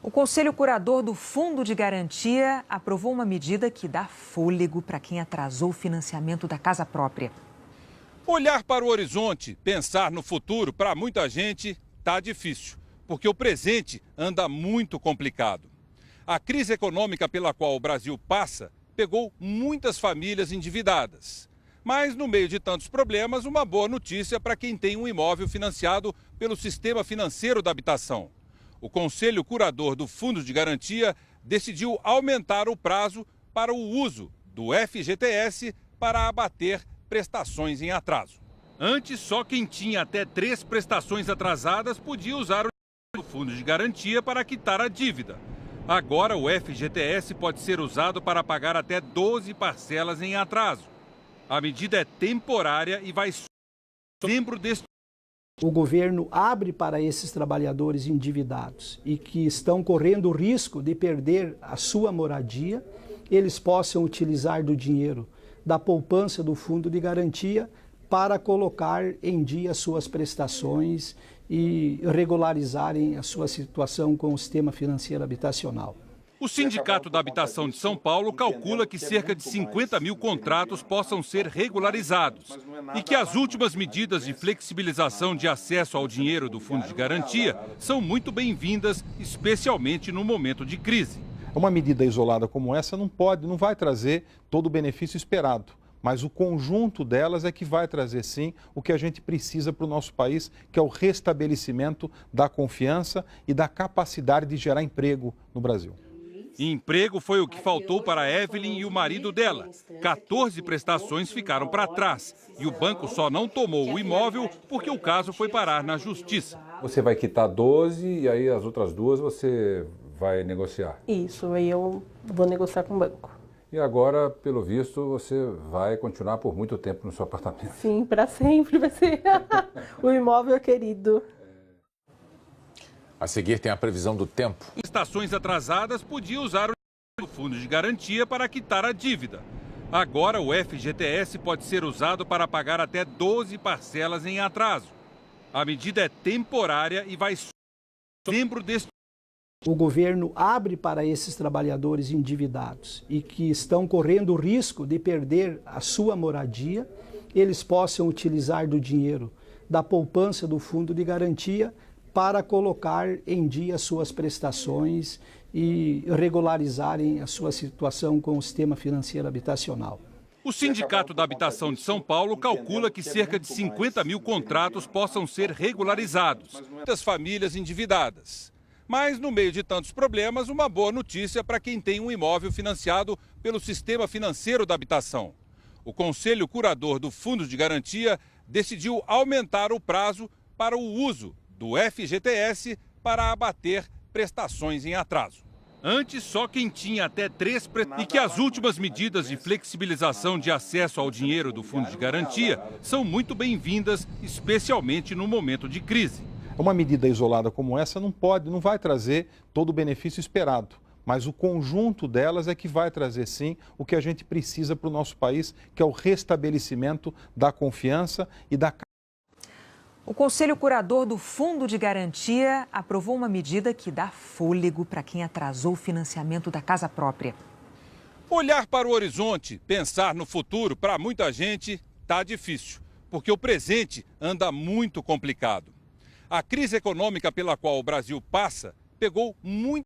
O Conselho Curador do Fundo de Garantia aprovou uma medida que dá fôlego para quem atrasou o financiamento da casa própria. Olhar para o horizonte, pensar no futuro, para muita gente está difícil, porque o presente anda muito complicado. A crise econômica pela qual o Brasil passa pegou muitas famílias endividadas. Mas, no meio de tantos problemas, uma boa notícia para quem tem um imóvel financiado pelo Sistema Financeiro da Habitação. O Conselho Curador do Fundo de Garantia decidiu aumentar o prazo para o uso do FGTS para abater prestações em atraso. Antes, só quem tinha até 3 prestações atrasadas podia usar o Fundo de Garantia para quitar a dívida. Agora, o FGTS pode ser usado para pagar até 12 parcelas em atraso. A medida é temporária e vai só em dezembro deste ano. O governo abre para esses trabalhadores endividados e que estão correndo o risco de perder a sua moradia, eles possam utilizar do dinheiro da poupança do Fundo de Garantia para colocar em dia suas prestações e regularizarem a sua situação com o sistema financeiro habitacional. O Sindicato da Habitação de São Paulo calcula que cerca de 50 mil contratos possam ser regularizados e que as últimas medidas de flexibilização de acesso ao dinheiro do Fundo de Garantia são muito bem-vindas, especialmente no momento de crise. Uma medida isolada como essa não vai trazer todo o benefício esperado, mas o conjunto delas é que vai trazer sim o que a gente precisa para o nosso país, que é o restabelecimento da confiança e da capacidade de gerar emprego no Brasil. Emprego foi o que faltou para Evelyn e o marido dela. 14 prestações ficaram para trás e o banco só não tomou o imóvel porque o caso foi parar na justiça. Você vai quitar 12 e aí as outras 2 você vai negociar. Isso, aí eu vou negociar com o banco. E agora, pelo visto, você vai continuar por muito tempo no seu apartamento. Sim, para sempre vai ser o imóvel querido. A seguir tem a previsão do tempo. Prestações atrasadas podiam usar o Fundo de Garantia para quitar a dívida. Agora o FGTS pode ser usado para pagar até 12 parcelas em atraso. A medida é temporária e vai só em dezembro deste ano. O governo abre para esses trabalhadores endividados e que estão correndo o risco de perder a sua moradia, eles possam utilizar do dinheiro da poupança do Fundo de Garantia para colocar em dia suas prestações e regularizarem a sua situação com o sistema financeiro habitacional. O Sindicato da Habitação de São Paulo calcula que cerca de 50 mil contratos possam ser regularizados. Muitas famílias endividadas. Mas, no meio de tantos problemas, uma boa notícia para quem tem um imóvel financiado pelo Sistema Financeiro da Habitação. O Conselho Curador do Fundo de Garantia decidiu aumentar o prazo para o uso do FGTS para abater prestações em atraso. Antes, só quem tinha até 3 e que as últimas medidas de flexibilização de acesso ao dinheiro do Fundo de Garantia são muito bem-vindas, especialmente no momento de crise. Uma medida isolada como essa não vai trazer todo o benefício esperado, mas o conjunto delas é que vai trazer sim o que a gente precisa para o nosso país, que é o restabelecimento da confiança e da. O Conselho Curador do Fundo de Garantia aprovou uma medida que dá fôlego para quem atrasou o financiamento da casa própria. Olhar para o horizonte, pensar no futuro, para muita gente está difícil, porque o presente anda muito complicado. A crise econômica pela qual o Brasil passa pegou muito